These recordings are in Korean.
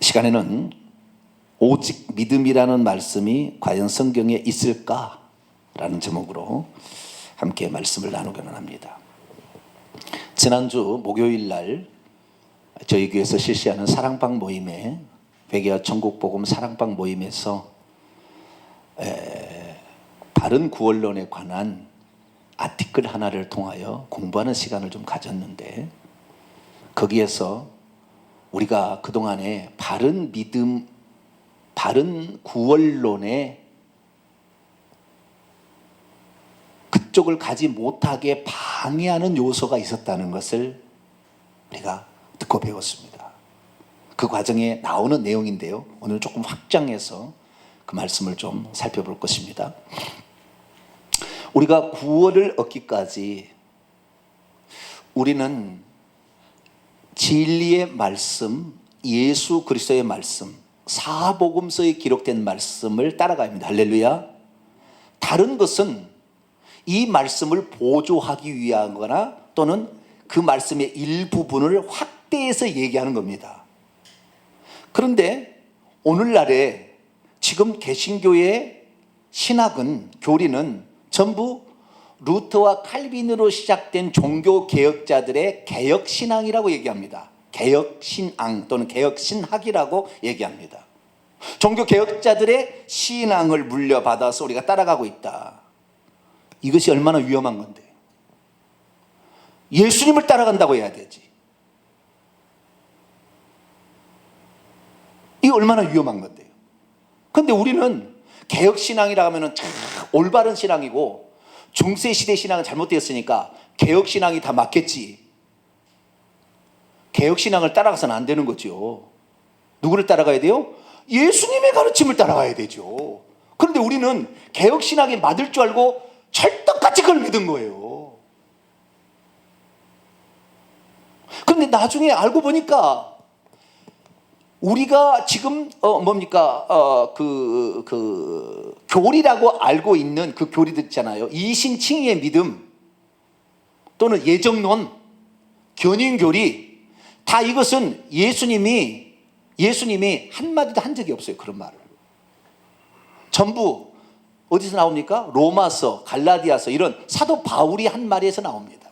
시간에는 오직 믿음이라는 말씀이 과연 성경에 있을까라는 제목으로 함께 말씀을 나누기는 합니다. 지난주 목요일 날 저희 교회에서 실시하는 사랑방 모임에 회개와 천국복음 사랑방 모임에서 바른 구원론에 관한 아티클 하나를 통하여 공부하는 시간을 좀 가졌는데, 거기에서 우리가 그동안에 바른 믿음, 바른 구원론에 그쪽을 가지 못하게 방해하는 요소가 있었다는 것을 우리가 듣고 배웠습니다. 그 과정에 나오는 내용인데요, 오늘 조금 확장해서 그 말씀을 좀 살펴볼 것입니다. 우리가 구원을 얻기까지 우리는 진리의 말씀, 예수 그리스도의 말씀, 사복음서에 기록된 말씀을 따라가야 합니다. 할렐루야. 다른 것은 이 말씀을 보조하기 위하거나 또는 그 말씀의 일부분을 확대해서 얘기하는 겁니다. 그런데 오늘날에 지금 개신교의 신학은, 교리는 전부 루터와 칼빈으로 시작된 종교개혁자들의 개혁신앙이라고 얘기합니다. 개혁신앙 또는 개혁신학이라고 얘기합니다. 종교개혁자들의 신앙을 물려받아서 우리가 따라가고 있다. 이것이 얼마나 위험한 건데. 예수님을 따라간다고 해야 되지. 이게 얼마나 위험한 건데요. 그런데 우리는 개혁신앙이라고 하면 참 올바른 신앙이고, 중세시대 신앙은 잘못되었으니까 개혁신앙이 다 맞겠지. 개혁신앙을 따라가서는 안 되는 거죠. 누구를 따라가야 돼요? 예수님의 가르침을 따라가야 되죠. 그런데 우리는 개혁신앙이 맞을 줄 알고 철떡같이 그걸 믿은 거예요. 그런데 나중에 알고 보니까 우리가 지금 교리라고 알고 있는 그 교리들 있잖아요. 이신칭의의 믿음 또는 예정론, 견인교리, 다 이것은 예수님이 한마디도 한 적이 없어요. 그런 말을. 전부 어디서 나옵니까? 로마서, 갈라디아서, 이런 사도 바울이 한 말에서 나옵니다.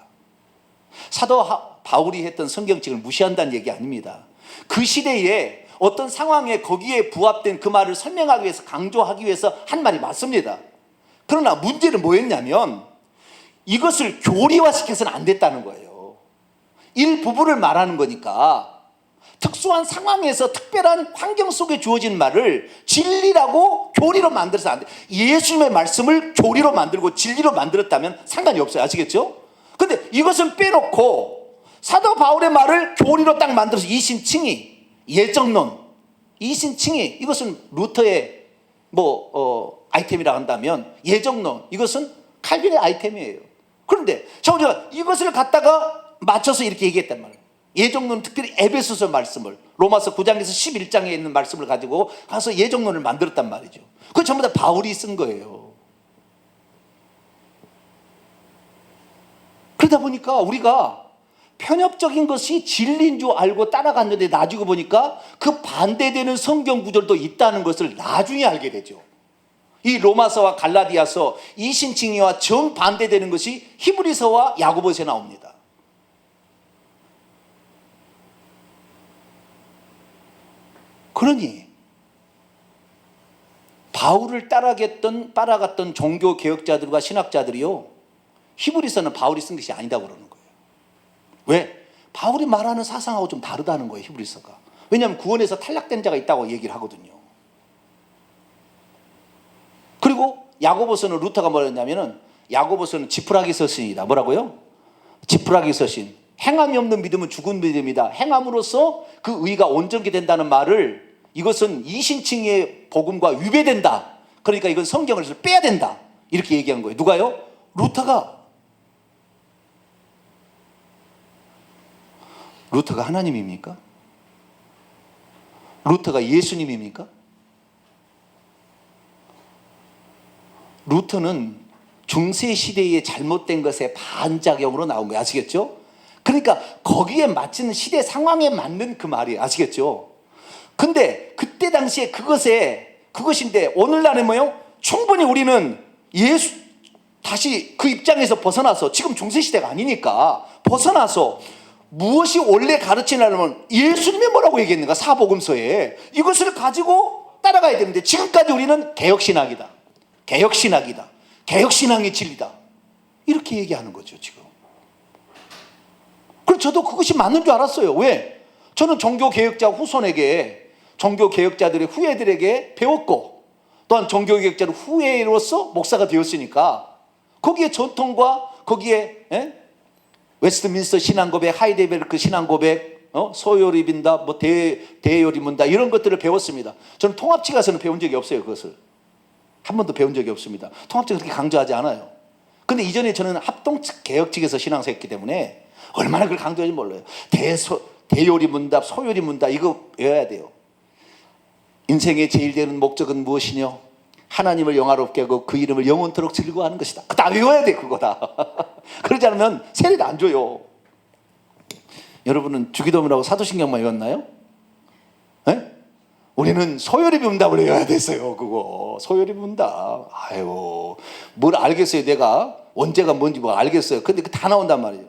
사도 바울이 했던 성경책을 무시한다는 얘기 아닙니다. 그 시대에 어떤 상황에 거기에 부합된 그 말을 설명하기 위해서, 강조하기 위해서 한 말이 맞습니다. 그러나 문제는 뭐였냐면 이것을 교리화시켜서는 안 됐다는 거예요. 일부분을 말하는 거니까 특수한 상황에서 특별한 환경 속에 주어진 말을 진리라고 교리로 만들어서 안 돼. 예수님의 말씀을 교리로 만들고 진리로 만들었다면 상관이 없어요. 아시겠죠? 근데 이것은 빼놓고 사도 바울의 말을 교리로 딱 만들어서 이신칭의, 예정론, 이신칭의, 이것은 루터의 아이템이라 한다면 예정론, 이것은 칼빈의 아이템이에요. 그런데 자, 이것을 갖다가 맞춰서 이렇게 얘기했단 말이에요. 예정론은 특별히 에베소서 말씀을, 로마서 9장에서 11장에 있는 말씀을 가지고 가서 예정론을 만들었단 말이죠. 그거 전부 다 바울이 쓴 거예요. 그러다 보니까 우리가 편협적인 것이 진리인 줄 알고 따라갔는데 나중에 보니까 그 반대되는 성경 구절도 있다는 것을 나중에 알게 되죠. 이 로마서와 갈라디아서, 이신칭의와 정반대되는 것이 히브리서와 야고보서에 나옵니다. 그러니 바울을 따라갔던 종교개혁자들과 신학자들이요, 히브리서는 바울이 쓴 것이 아니다고 그러는 거예요. 왜? 바울이 말하는 사상하고 좀 다르다는 거예요, 히브리서가. 왜냐하면 구원에서 탈락된 자가 있다고 얘기를 하거든요. 그리고 야고보서는 루터가 뭐라 했냐면은, 야고보서는 지푸라기 서신이다. 뭐라고요? 지푸라기 서신. 행함이 없는 믿음은 죽은 믿음이다. 행함으로써 그 의가 온전히 된다는 말을, 이것은 이신칭의 복음과 위배된다. 그러니까 이건 성경을 빼야 된다. 이렇게 얘기한 거예요. 누가요? 루터가. 루터가 하나님입니까? 루터가 예수님입니까? 루터는 중세시대의 잘못된 것에 반작용으로 나온 거예요. 아시겠죠? 그러니까 거기에 맞는 시대 상황에 맞는 그 말이에요. 아시겠죠? 근데 그때 당시에 그것인데 오늘날에 뭐요? 충분히 우리는 다시 그 입장에서 벗어나서, 지금 중세시대가 아니니까 벗어나서 무엇이 원래 가르치냐면 예수님이 뭐라고 얘기했는가, 사복음서에 이것을 가지고 따라가야 되는데, 지금까지 우리는 개혁신학이다, 개혁신앙의 진리다, 이렇게 얘기하는 거죠 지금. 그래서 저도 그것이 맞는 줄 알았어요. 왜? 저는 종교개혁자 후손에게, 종교개혁자들의 후예들에게 배웠고, 또한 종교개혁자의 후예로서 목사가 되었으니까 거기에 전통과 거기에 웨스트민스터 신앙고백, 하이데베르크 신앙고백, 소요리 빈다, 뭐 대요리 문다, 이런 것들을 배웠습니다. 저는 통합치 가서는 배운 적이 없어요. 그것을 한 번도 배운 적이 없습니다. 통합치 그렇게 강조하지 않아요. 근데 이전에 저는 합동측 개혁 측에서 신앙생활했기 때문에 얼마나 그걸 강조하는지 몰라요. 대요리 문답, 소요리 문답, 이거 외워야 돼요. 인생의 제일 되는 목적은 무엇이뇨? 하나님을 영화롭게 하고 그 이름을 영원토록 즐거워하는 것이다. 다 외워야 돼, 그거 다. 그러지 않으면 세례도 안 줘요. 여러분은 주기도문하고 사도신경만 외웠나요? 네? 우리는 소요리 문답을 외워야 됐어요. 그거 소요리 문답. 아유, 뭘 알겠어요. 내가 언제가 뭔지 뭐 알겠어요. 근데 그 다 나온단 말이에요.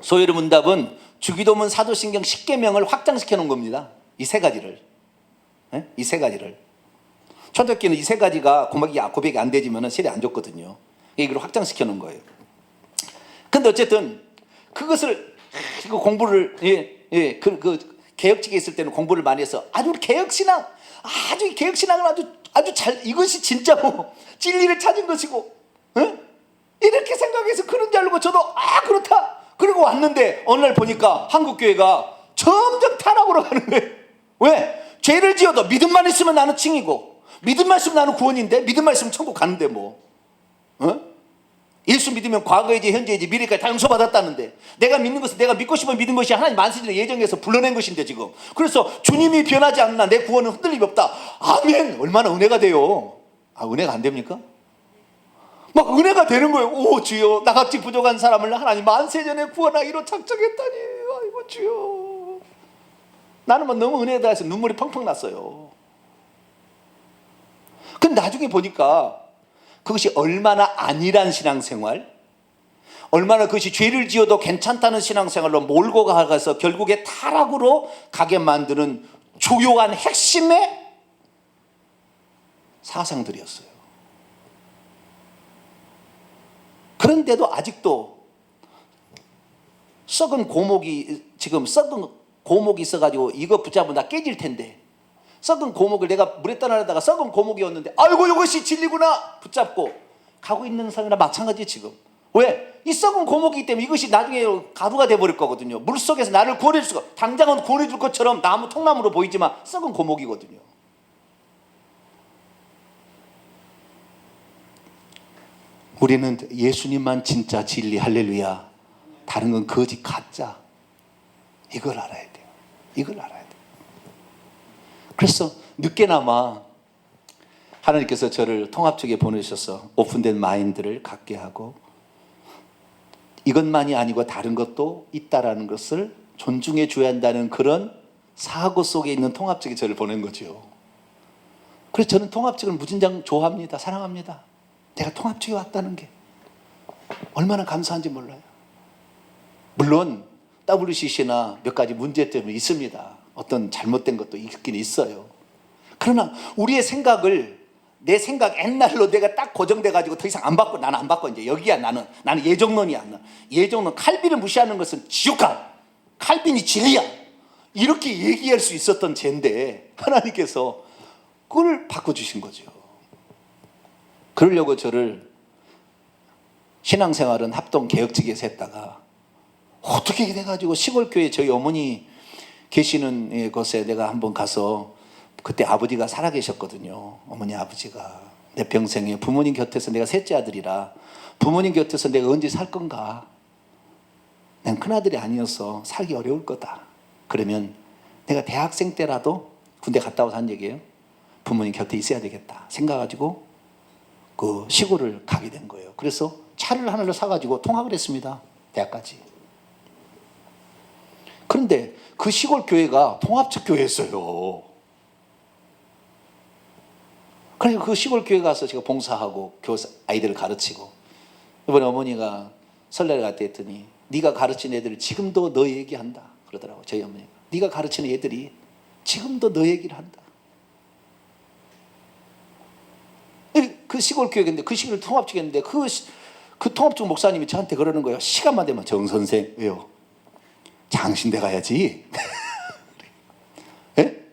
소요리 문답은 주기도문, 사도신경, 십계명을 확장시켜 놓은 겁니다. 이 세 가지를. 네? 이 세 가지를. 초대교회는 이 세 가지가 고백이 안 되지면 세례 안 줬거든요. 이걸 확장시켜 놓은 거예요. 근데 어쨌든 그것을 공부를 그 개혁직에 있을 때는 공부를 많이 해서 아주 개혁신앙을 아주 잘, 이것이 진짜 뭐 진리를 찾은 것이고, 이렇게 생각해서 그런 줄 알고 저도 그렇다 그러고 왔는데, 어느 날 보니까 한국교회가 점점 타락으로 가는 거예요. 왜? 죄를 지어도 믿음만 있으면 나는 칭이고, 믿음만 있으면 나는 구원인데, 믿음만 있으면 천국 가는데 뭐, 예수 믿으면 과거이지 현재이지 미래까지 다 용서받았다는데, 내가 믿는 것은 내가 믿고 싶어 믿는 것이 하나님 만세전에 예정해서 불러낸 것인데 지금. 그래서 주님이 변하지 않나 내 구원은 흔들림이 없다. 아멘. 얼마나 은혜가 돼요. 은혜가 안 됩니까? 막 은혜가 되는 거예요. 오 주여, 나같이 부족한 사람을 하나님 만세전에 구원하기로 작정했다니, 아이고 주여. 나는 뭐 너무 은혜에 대해서 눈물이 펑펑 났어요. 근데 나중에 보니까 그것이 얼마나 안일한 신앙생활, 얼마나 그것이 죄를 지어도 괜찮다는 신앙생활로 몰고 가서 결국에 타락으로 가게 만드는 주요한 핵심의 사상들이었어요. 그런데도 아직도 썩은 고목이 있어가지고 이거 붙잡으면 나 깨질 텐데, 썩은 고목을 내가 물에 떠나려다가 썩은 고목이었는데 아이고 이것이 진리구나 붙잡고 가고 있는 사람이나 마찬가지. 지금 왜? 이 썩은 고목이기 때문에 이것이 나중에 가루가 돼버릴 거거든요. 물속에서 나를 구원해 줄 수가, 당장은 구원해 줄 것처럼 나무 통나무로 보이지만 썩은 고목이거든요. 우리는 예수님만 진짜 진리, 할렐루야, 다른 건 거짓, 가짜, 이걸 알아야 돼요. 이걸 알아야 돼요. 그래서 늦게나마 하나님께서 저를 통합측에 보내셔서 오픈된 마인드를 갖게 하고, 이것만이 아니고 다른 것도 있다라는 것을 존중해 줘야 한다는 그런 사고 속에 있는 통합측에 저를 보낸 거죠. 그래서 저는 통합측을 무진장 좋아합니다. 사랑합니다. 내가 통합측에 왔다는 게 얼마나 감사한지 몰라요. 물론 WCC나 몇 가지 문제점이 있습니다. 어떤 잘못된 것도 있긴 있어요. 그러나 우리의 생각을, 내 생각 옛날로 내가 딱 고정돼가지고 더 이상 안 바꿔. 나는 안 바꿔. 이제 여기야. 나는 예정론이야. 예정론, 칼빈을 무시하는 것은 지옥가, 칼빈이 진리야, 이렇게 얘기할 수 있었던 쟤인데 하나님께서 그걸 바꿔주신 거죠. 그러려고 저를 신앙생활은 합동개혁측에서 했다가 어떻게 돼가지고 시골교회 저희 어머니 계시는 곳에 내가 한번 가서, 그때 아버지가 살아계셨거든요. 어머니 아버지가. 내 평생에 부모님 곁에서, 내가 셋째 아들이라 부모님 곁에서 내가 언제 살 건가, 난 큰아들이 아니어서 살기 어려울 거다. 그러면 내가 대학생 때라도 군대 갔다 와서 한 얘기예요. 부모님 곁에 있어야 되겠다 생각가지고 그 시골을 가게 된 거예요. 그래서 차를 하나를 사가지고 통학을 했습니다. 대학까지. 그런데 그 시골 교회가 통합적 교회였어요. 그래서 그 시골 교회 가서 제가 봉사하고 교사 아이들을 가르치고, 이번에 어머니가 설날에 갔다 했더니 네가 가르친 애들이 지금도 너 얘기한다 그러더라고요. 저희 어머니가. 네가 가르치는 애들이 지금도 너 얘기를 한다. 그 시골 교회인데, 그 시골 통합적이었는데, 그 통합적 목사님이 저한테 그러는 거예요. 시간만 되면 정 선생, 왜요? 장신대 가야지. 예?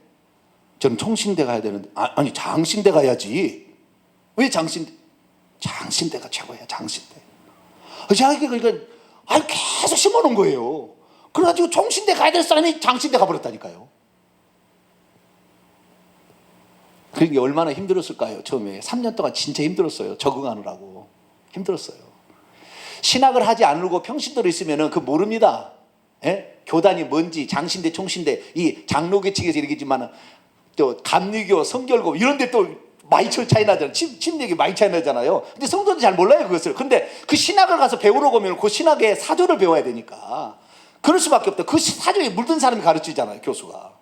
저는 총신대 가야 되는데, 아니 장신대 가야지. 왜 장신대? 장신대가 최고야, 장신대. 제가 그러니까 계속 심어놓은 거예요. 그래가지고 총신대 가야 될 사람이 장신대 가버렸다니까요. 그게 얼마나 힘들었을까요? 처음에 3년 동안 진짜 힘들었어요. 적응하느라고 힘들었어요. 신학을 하지 않고 평신도로 있으면 그 모릅니다. 예? 교단이 뭔지, 장신대, 총신대, 이 장로계측에서 얘기지만 또 감리교, 성결고 이런 데 또 많이 차이 나잖아요. 침례기 많이 차이 나잖아요. 근데 성도도 잘 몰라요, 그것을. 근데 그 신학을 가서 배우러 가면 그 신학의 사조를 배워야 되니까 그럴 수밖에 없다. 그 사조에 물든 사람이 가르치잖아요, 교수가.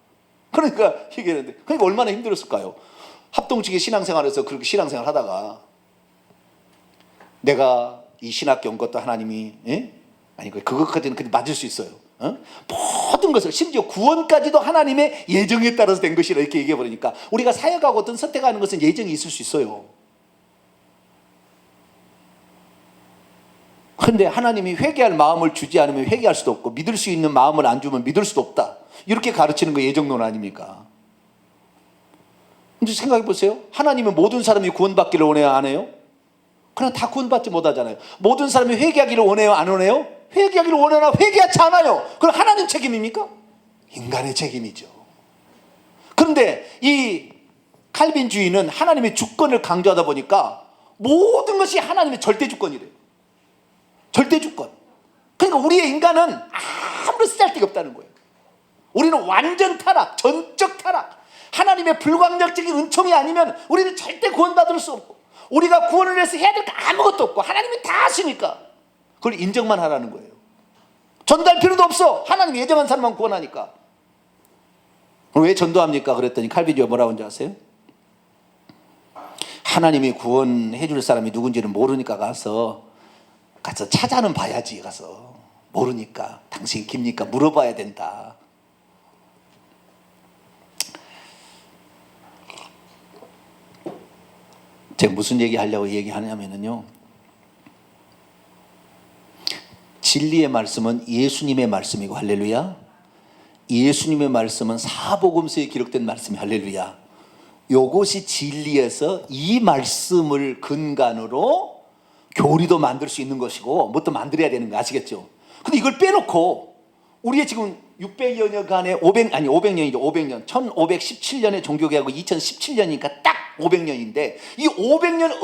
그러니까 얘기했는데, 그러니까 얼마나 힘들었을까요? 합동측의 신앙생활에서 그렇게 신앙생활 하다가 내가 이 신학 연 것도 하나님이, 예? 아니 그것까지는 맞을 수 있어요. 모든 것을, 심지어 구원까지도 하나님의 예정에 따라서 된 것이라 이렇게 얘기해 버리니까 우리가 사역하고 어떤 선택하는 것은 예정이 있을 수 있어요. 그런데 하나님이 회개할 마음을 주지 않으면 회개할 수도 없고, 믿을 수 있는 마음을 안 주면 믿을 수도 없다, 이렇게 가르치는 거 예정론 아닙니까? 근데 생각해 보세요. 하나님은 모든 사람이 구원받기를 원해요, 안 해요? 그냥 다 구원받지 못하잖아요. 모든 사람이 회개하기를 원해요, 안 원해요? 회개하기를 원하나 회개하지 않아요. 그럼 하나님 책임입니까? 인간의 책임이죠. 그런데 이 칼빈주의는 하나님의 주권을 강조하다 보니까 모든 것이 하나님의 절대 주권이래요. 절대 주권. 그러니까 우리의 인간은 아무런 쓰잘데가 없다는 거예요. 우리는 완전 타락, 전적 타락. 하나님의 불광력적인 은총이 아니면 우리는 절대 구원받을 수 없고, 우리가 구원을 위해서 해야 될 거 아무것도 없고, 하나님이 다 하시니까 그걸 인정만 하라는 거예요. 전도할 필요도 없어. 하나님이 예정한 사람만 구원하니까. 왜 전도합니까? 그랬더니 칼빈주의가 뭐라고 하는지 아세요? 하나님이 구원해 줄 사람이 누군지는 모르니까 가서 찾아는 봐야지. 가서 모르니까 당신 깁니까? 물어봐야 된다. 제가 무슨 얘기 하려고 얘기하냐면요, 진리의 말씀은 예수님의 말씀이고, 할렐루야. 예수님의 말씀은 사복음서에 기록된 말씀이, 할렐루야. 요것이 진리에서 이 말씀을 근간으로 교리도 만들 수 있는 것이고 뭣도 만들어야 되는 거 아시겠죠? 근데 이걸 빼놓고 우리의 지금 600여 년간의 500년이죠. 500년. 1517년에 종교개혁하고 2017년이니까 딱 500년인데, 이 500년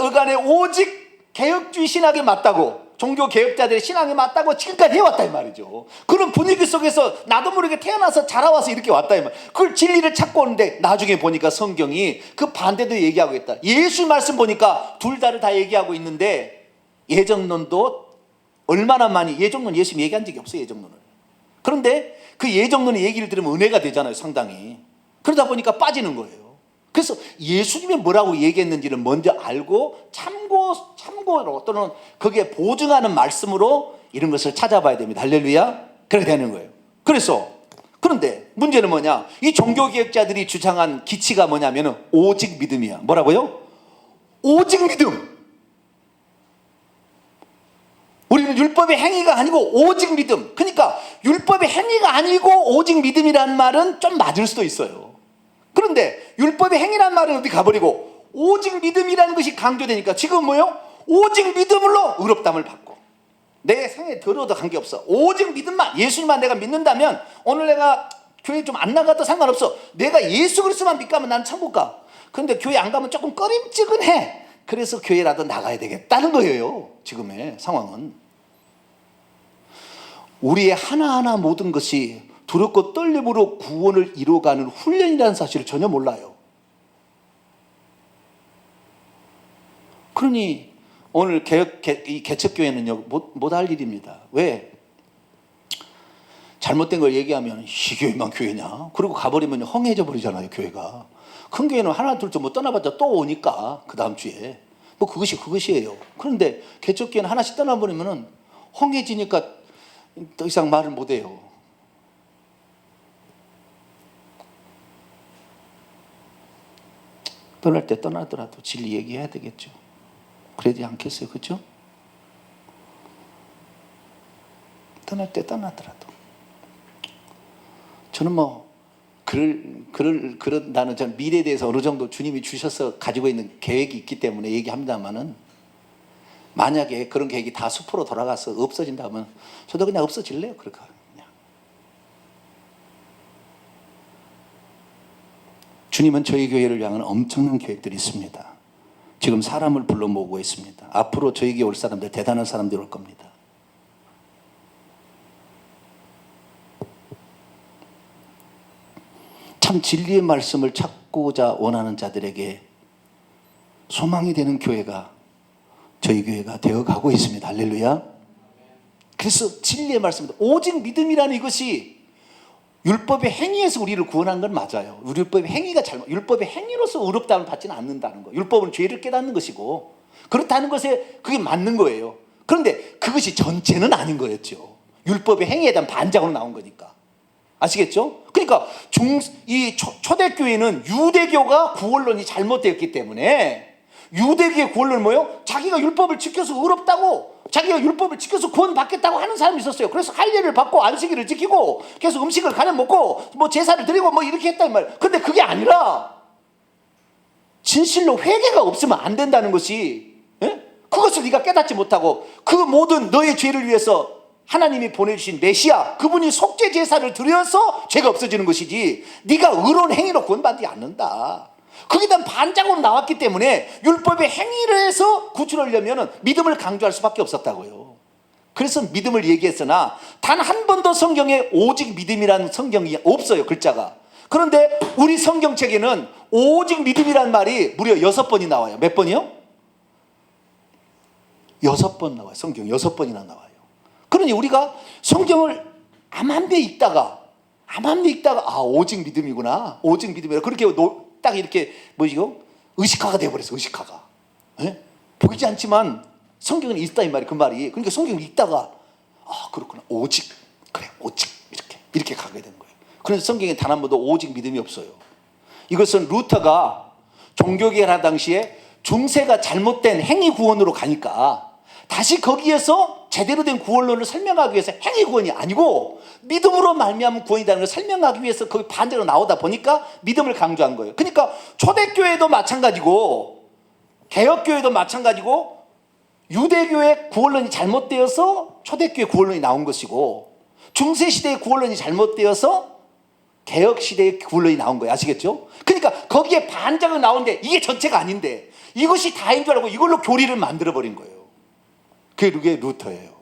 어간에 오직 개혁주의 신학에 맞다고, 종교 개혁자들의 신앙에 맞다고 지금까지 해왔다 이 말이죠. 그런 분위기 속에서 나도 모르게 태어나서 자라와서 이렇게 왔다 이 말. 그걸 진리를 찾고 오는데 나중에 보니까 성경이 그 반대도 얘기하고 있다. 예수 말씀 보니까 둘 다를 다 얘기하고 있는데, 예정론도 얼마나 많이, 예정론 예수님 얘기한 적이 없어요, 예정론을. 그런데 그 예정론의 얘기를 들으면 은혜가 되잖아요, 상당히. 그러다 보니까 빠지는 거예요. 그래서 예수님이 뭐라고 얘기했는지를 먼저 알고 참고로 또는 거기에 보증하는 말씀으로 이런 것을 찾아봐야 됩니다. 할렐루야. 그렇게 되는 거예요. 그런데 문제는 뭐냐? 이 종교개혁자들이 주장한 기치가 뭐냐면 오직 믿음이야. 뭐라고요? 오직 믿음. 우리는 율법의 행위가 아니고 오직 믿음. 그러니까 율법의 행위가 아니고 오직 믿음이라는 말은 좀 맞을 수도 있어요. 그런데 율법의 행위라는 말은 어디 가버리고 오직 믿음이라는 것이 강조되니까 지금 뭐요? 오직 믿음으로 의롭다함을 받고, 내 생에 들어도 관계없어. 오직 믿음만, 예수님만 내가 믿는다면, 오늘 내가 교회 좀 안 나가도 상관없어. 내가 예수 그리스도만 믿고 하면 난 천국 가. 그런데 교회 안 가면 조금 꺼림직은해. 그래서 교회라도 나가야 되겠다는 거예요. 지금의 상황은. 우리의 하나하나 모든 것이 두렵고 떨림으로 구원을 이루어가는 훈련이라는 사실을 전혀 몰라요. 그러니 오늘 이 개척교회는요, 못 할 일입니다. 왜? 잘못된 걸 얘기하면 이 교회만 교회냐? 그리고 가버리면 헝해져 버리잖아요, 교회가. 큰 교회는 하나 둘 좀 뭐 떠나봤자 또 오니까 그 다음 주에 뭐 그것이에요. 그런데 개척교회는 하나씩 떠나버리면은 헝해지니까 더 이상 말을 못해요. 떠날 때 떠나더라도 진리 얘기해야 되겠죠. 그러지 않겠어요, 그렇죠? 떠날 때 떠나더라도. 저는 뭐 나는 전 미래에 대해서 어느 정도 주님이 주셔서 가지고 있는 계획이 있기 때문에 얘기합니다만은, 만약에 그런 계획이 다 숲으로 돌아가서 없어진다면 저도 그냥 없어질래요. 그렇게 그냥. 주님은 저희 교회를 향한 엄청난 계획들이 있습니다. 지금 사람을 불러 모으고 있습니다. 앞으로 저에게 올 사람들, 대단한 사람들이 올 겁니다. 참 진리의 말씀을 찾고자 원하는 자들에게 소망이 되는 교회가 저희 교회가 되어가고 있습니다. 할렐루야. 그래서 진리의 말씀, 오직 믿음이라는 이것이 율법의 행위에서 우리를 구원한 건 맞아요. 율법의 행위가 율법의 행위로서 의롭다함을 받지는 않는다는 거예요. 율법은 죄를 깨닫는 것이고 그렇다는 것에 그게 맞는 거예요. 그런데 그것이 전체는 아닌 거였죠. 율법의 행위에 대한 반작으로 나온 거니까. 아시겠죠? 그러니까 초대교회는 유대교가 구원론이 잘못되었기 때문에, 유대교의 구원론은 뭐예요? 자기가 율법을 지켜서 의롭다고, 자기가 율법을 지켜서 구원받겠다고 하는 사람이 있었어요. 그래서 할례를 받고 안식일을 지키고 계속 음식을 가려 먹고 뭐 제사를 드리고 뭐 이렇게 했단 말이에요. 근데 그게 아니라 진실로 회개가 없으면 안 된다는 것이, 그것을 네가 깨닫지 못하고 그 모든 너의 죄를 위해서 하나님이 보내주신 메시아, 그분이 속죄 제사를 드려서 죄가 없어지는 것이지 네가 의로운 행위로 구원받지 않는다. 그게 다 반작으로 나왔기 때문에 율법의 행위를 해서 구출하려면 믿음을 강조할 수밖에 없었다고요. 그래서 믿음을 얘기했으나 단 한 번도 성경에 오직 믿음이라는 성경이 없어요, 글자가. 그런데 우리 성경책에는 오직 믿음이라는 말이 무려 6번이 나와요. 몇 번이요? 6번 나와요. 성경 6번이나 나와요. 그러니 우리가 성경을 암암리에 읽다가 오직 믿음이구나, 오직 믿음이라, 그렇게 딱 이렇게 뭐지요? 의식화가 되어버렸어. 의식화가. 보이지 않지만 성경은 있다 이 말이, 그 말이. 그러니까 성경을 읽다가 그렇구나, 오직, 그래, 오직, 이렇게 가게 되는 거예요. 그래서 성경에 단 한 번도 오직 믿음이 없어요. 이것은 루터가 종교개혁을 한 당시에 중세가 잘못된 행위 구원으로 가니까 다시 거기에서 제대로 된 구원론을 설명하기 위해서 행위 구원이 아니고 믿음으로 말미암은 구원이라는 걸 설명하기 위해서 거기 반대로 나오다 보니까 믿음을 강조한 거예요. 그러니까 초대교회도 마찬가지고 개혁교회도 마찬가지고, 유대교의 구원론이 잘못되어서 초대교회 구원론이 나온 것이고, 중세시대의 구원론이 잘못되어서 개혁시대의 구원론이 나온 거예요. 아시겠죠? 그러니까 거기에 반작은 나오는데 이게 전체가 아닌데 이것이 다인 줄 알고 이걸로 교리를 만들어버린 거예요. 그게 루터예요.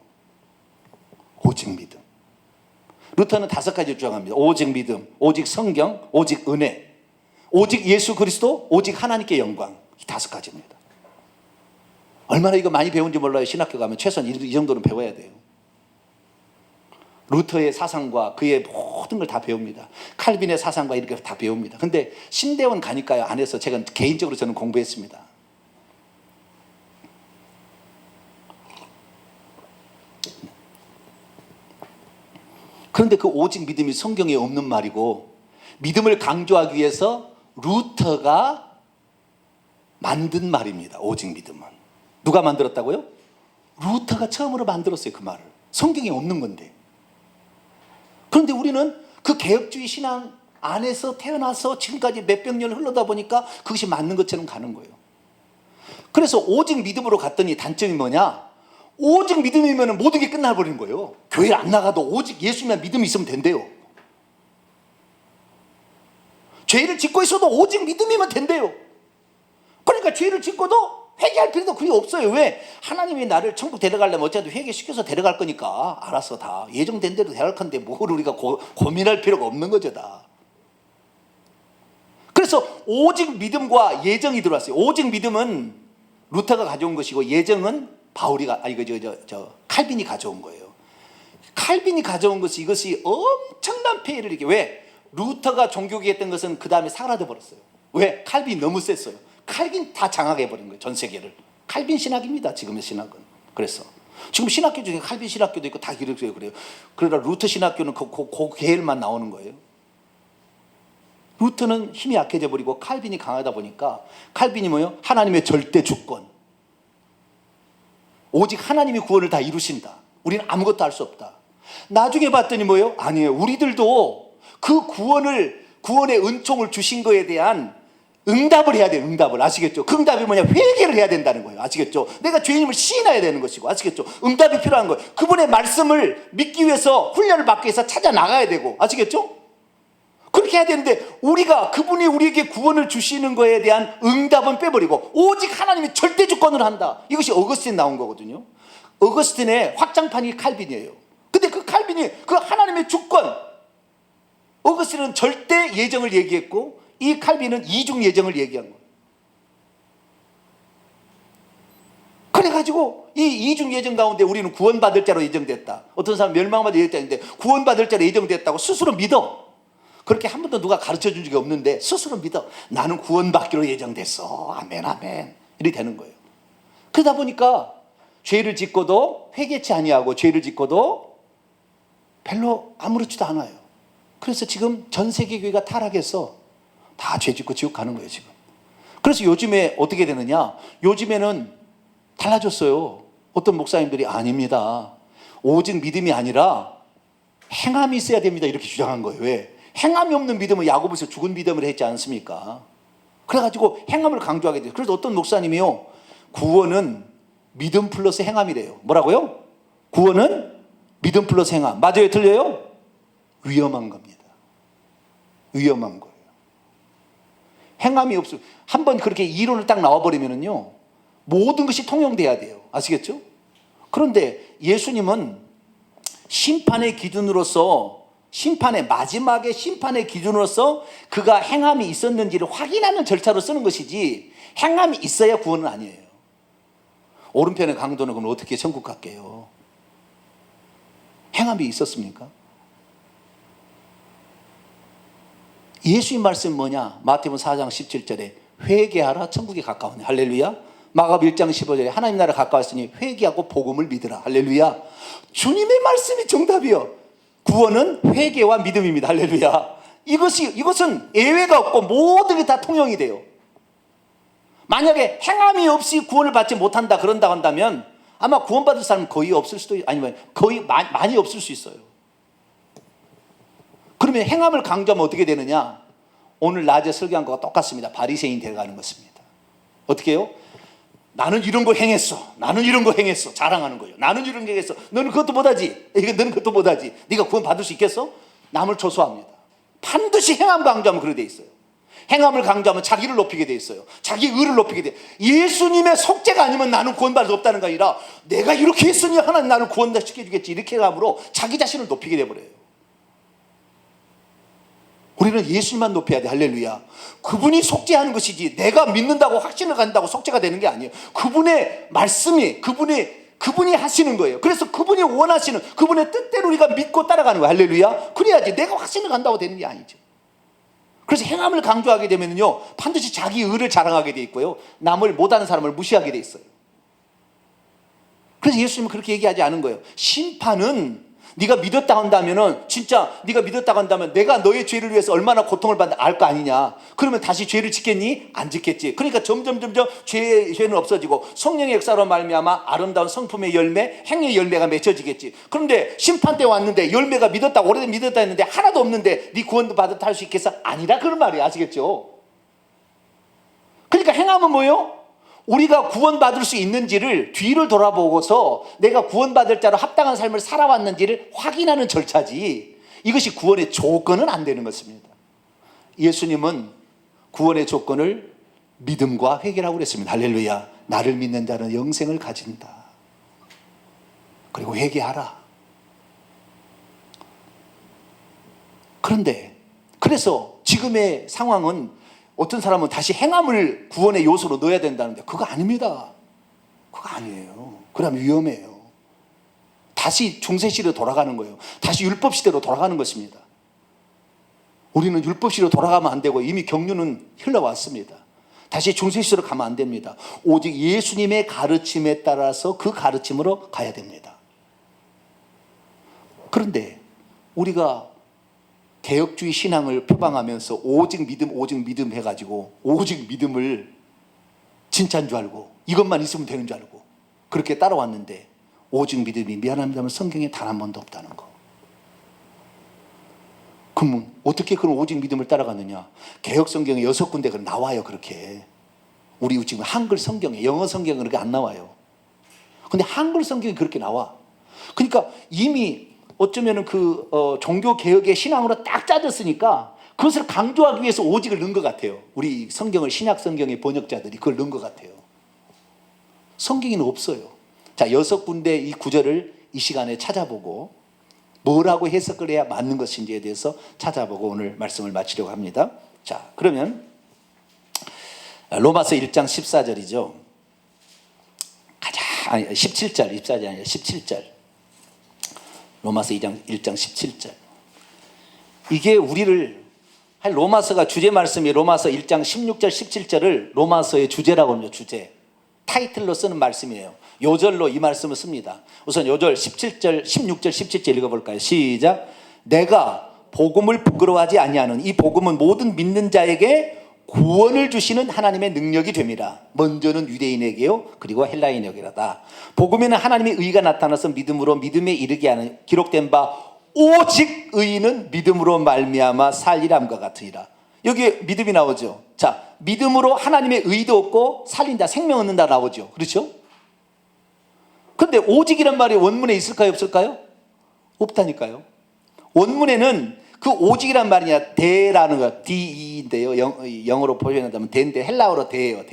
오직 믿음. 루터는 5가지 주장합니다. 오직 믿음, 오직 성경, 오직 은혜, 오직 예수 그리스도, 오직 하나님께 영광. 이 5가지입니다. 얼마나 이거 많이 배운지 몰라요. 신학교 가면 최소한 이 정도는 배워야 돼요. 루터의 사상과 그의 모든 걸 다 배웁니다. 칼빈의 사상과 이렇게 다 배웁니다. 근데 신대원 가니까요, 안에서 제가 개인적으로 저는 공부했습니다. 그런데 그 오직 믿음이 성경에 없는 말이고, 믿음을 강조하기 위해서 루터가 만든 말입니다. 오직 믿음은. 누가 만들었다고요? 루터가 처음으로 만들었어요, 그 말을. 성경에 없는 건데. 그런데 우리는 그 개혁주의 신앙 안에서 태어나서 지금까지 몇백 년을 흘러다 보니까 그것이 맞는 것처럼 가는 거예요. 그래서 오직 믿음으로 갔더니 단점이 뭐냐? 오직 믿음이면 모든 게 끝나버리는 거예요. 교회를 안 나가도 오직 예수만 믿음이 있으면 된대요. 죄를 짓고 있어도 오직 믿음이면 된대요. 그러니까 죄를 짓고도 회개할 필요도 그게 없어요. 왜? 하나님이 나를 천국 데려가려면 어차피 회개시켜서 데려갈 거니까 알아서 다 예정된 대로 데려갈 건데 뭘 우리가 고민할 필요가 없는 거죠, 다. 그래서 오직 믿음과 예정이 들어왔어요. 오직 믿음은 루터가 가져온 것이고, 예정은 칼빈이 가져온 거예요. 칼빈이 가져온 것이 이것이 엄청난 폐해를 이게 왜? 루터가 종교개혁했던 것은 그 다음에 사라져 버렸어요. 왜? 칼빈이 너무 셌어요. 칼빈 다 장악해 버린 거예요. 전 세계를. 칼빈 신학입니다. 지금의 신학은. 그래서 지금 신학교 중에 칼빈 신학교도 있고 다 이렇게 그래요. 그러나 루터 신학교는 그 계열만 나오는 거예요. 루터는 힘이 약해져 버리고 칼빈이 강하다 보니까 칼빈이 뭐예요? 하나님의 절대 주권. 오직 하나님이 구원을 다 이루신다. 우리는 아무것도 할 수 없다. 나중에 봤더니 뭐예요? 아니에요. 우리들도 그 구원의 은총을 주신 거에 대한 응답을 해야 돼요. 응답을. 아시겠죠? 그 응답이 뭐냐? 회개를 해야 된다는 거예요. 아시겠죠? 내가 죄인임을 시인해야 되는 것이고. 아시겠죠? 응답이 필요한 거예요. 그분의 말씀을 믿기 위해서 훈련을 받기 위해서 찾아 나가야 되고. 아시겠죠? 그렇게 해야 되는데 우리가 그분이 우리에게 구원을 주시는 거에 대한 응답은 빼버리고 오직 하나님이 절대 주권을 한다. 이것이 어거스틴 나온 거거든요. 어거스틴의 확장판이 칼빈이에요. 근데 그 칼빈이 그 하나님의 주권, 어거스틴은 절대 예정을 얘기했고 이 칼빈은 이중 예정을 얘기한 거예요. 그래가지고 이 이중 예정 가운데 우리는 구원받을 자로 예정됐다. 어떤 사람은 멸망받을 예정됐는데 구원받을 자로 예정됐다고 스스로 믿어. 그렇게 한 번도 누가 가르쳐준 적이 없는데 스스로 믿어. 나는 구원받기로 예정됐어. 아멘 아멘. 이렇게 되는 거예요. 그러다 보니까 죄를 짓고도 회개치 아니하고 죄를 짓고도 별로 아무렇지도 않아요. 그래서 지금 전 세계 교회가 타락해서 다 죄 짓고 지옥 가는 거예요 지금. 그래서 요즘에 어떻게 되느냐, 요즘에는 달라졌어요. 어떤 목사님들이 아닙니다, 오직 믿음이 아니라 행함이 있어야 됩니다, 이렇게 주장한 거예요. 왜? 행함이 없는 믿음은 야고보서 죽은 믿음을 했지 않습니까? 그래가지고 행함을 강조하게 돼요. 그래서 어떤 목사님이요, 구원은 믿음 플러스 행함이래요. 뭐라고요? 구원은 믿음 플러스 행함. 맞아요? 틀려요? 위험한 겁니다. 위험한 거예요. 행함이 없어. 한번 그렇게 이론을 딱 나와버리면은요, 모든 것이 통용돼야 돼요. 아시겠죠? 그런데 예수님은 심판의 기준으로서, 마지막에 심판의 기준으로서 그가 행함이 있었는지를 확인하는 절차로 쓰는 것이지, 행함이 있어야 구원은 아니에요. 오른편의 강도는 그럼 어떻게 천국 갈게요? 행함이 있었습니까? 예수님 말씀은 뭐냐? 마태복음 4장 17절에 회개하라, 천국이 가까우니. 할렐루야. 마가복음 1장 15절에 하나님 나라 가까웠으니 회개하고 복음을 믿으라. 할렐루야. 주님의 말씀이 정답이요. 구원은 회개와 믿음입니다. 할렐루야. 이것은 예외가 없고 모든 게 다 통용이 돼요. 만약에 행함이 없이 구원을 받지 못한다 그런다고 한다면 아마 구원받을 사람은 거의 없을 수도, 아니면 거의 많이 없을 수 있어요. 그러면 행함을 강조하면 어떻게 되느냐? 오늘 낮에 설교한 것과 똑같습니다. 바리새인 되어가는 것입니다. 어떻게 해요? 나는 이런 거 행했어. 나는 이런 거 행했어. 자랑하는 거예요. 나는 이런 거 행했어. 너는 그것도 못하지. 너는 그것도 못하지. 네가 구원 받을 수 있겠어? 남을 조소합니다. 반드시 행함 강조하면 그렇게 돼 있어요. 행함을 강조하면 자기를 높이게 돼 있어요. 자기 의를 높이게 돼. 예수님의 속죄가 아니면 나는 구원받을 수 없다는 게 아니라 내가 이렇게 했으니 하나님 나를 구원시켜주겠지, 이렇게 함으로 자기 자신을 높이게 돼버려요. 우리는 예수님만 높여야 돼. 할렐루야. 그분이 속죄하는 것이지 내가 믿는다고 확신을 갖는다고 속죄가 되는 게 아니에요. 그분의 말씀이 그분이 하시는 거예요. 그래서 그분이 원하시는 그분의 뜻대로 우리가 믿고 따라가는 거예요. 할렐루야. 그래야지 내가 확신을 갖는다고 되는 게 아니죠. 그래서 행함을 강조하게 되면요, 반드시 자기 의를 자랑하게 돼 있고요, 남을 못하는 사람을 무시하게 돼 있어요. 그래서 예수님은 그렇게 얘기하지 않은 거예요. 심판은 네가 믿었다 한다면은, 진짜 네가 믿었다 한다면 내가 너의 죄를 위해서 얼마나 고통을 받는지 알 거 아니냐. 그러면 다시 죄를 짓겠니? 안 짓겠지. 그러니까 점점 죄는 없어지고 성령의 역사로 말미암아 아름다운 성품의 열매, 행의 열매가 맺혀지겠지. 그런데 심판 때 왔는데 열매가 믿었다, 오래된 믿었다 했는데 하나도 없는데 네 구원도 받았다 할 수 있겠어? 아니라 그런 말이에요. 아시겠죠? 그러니까 행함은 뭐예요? 우리가 구원받을 수 있는지를 뒤를 돌아보고서 내가 구원받을 자로 합당한 삶을 살아왔는지를 확인하는 절차지, 이것이 구원의 조건은 안 되는 것입니다. 예수님은 구원의 조건을 믿음과 회개라고 그랬습니다. 할렐루야. 나를 믿는 자는 영생을 가진다. 그리고 회개하라. 그래서 지금의 상황은 어떤 사람은 다시 행함을 구원의 요소로 넣어야 된다는데 그거 아닙니다. 그거 아니에요. 그러면 위험해요. 다시 중세시대로 돌아가는 거예요. 다시 율법시대로 돌아가는 것입니다. 우리는 율법시대로 돌아가면 안 되고 이미 경륜은 흘러왔습니다. 다시 중세시대로 가면 안 됩니다. 오직 예수님의 가르침에 따라서 그 가르침으로 가야 됩니다. 그런데 우리가 개혁주의 신앙을 표방하면서 오직 믿음 해가지고 오직 믿음을 진짜인 줄 알고 이것만 있으면 되는 줄 알고 그렇게 따라왔는데 오직 믿음이 미안합니다만 성경에 단 한 번도 없다는 거. 그러면 어떻게 그런 오직 믿음을 따라가느냐? 개혁 성경에 6군데가 나와요. 그렇게 우리 지금 한글 성경에, 영어 성경은 그렇게 안 나와요. 근데 한글 성경이 그렇게 나와. 그러니까 이미 어쩌면은 종교 개혁의 신앙으로 딱 짜졌으니까 그것을 강조하기 위해서 오직을 넣은 것 같아요. 우리 성경을 신약 성경의 번역자들이 그걸 넣은 것 같아요. 성경에는 없어요. 자, 6군데 이 구절을 이 시간에 찾아보고 뭐라고 해석을 해야 맞는 것인지에 대해서 찾아보고 오늘 말씀을 마치려고 합니다. 자, 그러면 로마서 1장 14절이죠. 17절, 14절이 아니라 17절. 로마서 1장 17절. 이게 우리를 로마서가 주제 말씀이 로마서 1장 16절, 17절을 로마서의 주제라고 합니다. 주제. 타이틀로 쓰는 말씀이에요. 요절로 이 말씀을 씁니다. 우선 요절 17절, 16절, 17절 읽어볼까요? 시작. 내가 복음을 부끄러워하지 아니하는 이 복음은 모든 믿는 자에게 구원을 주시는 하나님의 능력이 됩니다. 먼저는 유대인에게요, 그리고 헬라인에게라다. 복음에는 하나님의 의가 나타나서 믿음으로 믿음에 이르게 하는 기록된 바 오직 의인은 믿음으로 말미암아 살리람과 같으니라. 여기에 믿음이 나오죠. 자, 믿음으로 하나님의 의도 얻고 살린다, 생명 얻는다 나오죠. 그렇죠? 근데 오직이란 말이 원문에 있을까요, 없을까요? 없다니까요. 원문에는 그 오직이란 말이 아니라 대라는 거, DE인데요. 영어로 표현한다면 대인데 헬라어로 대예요.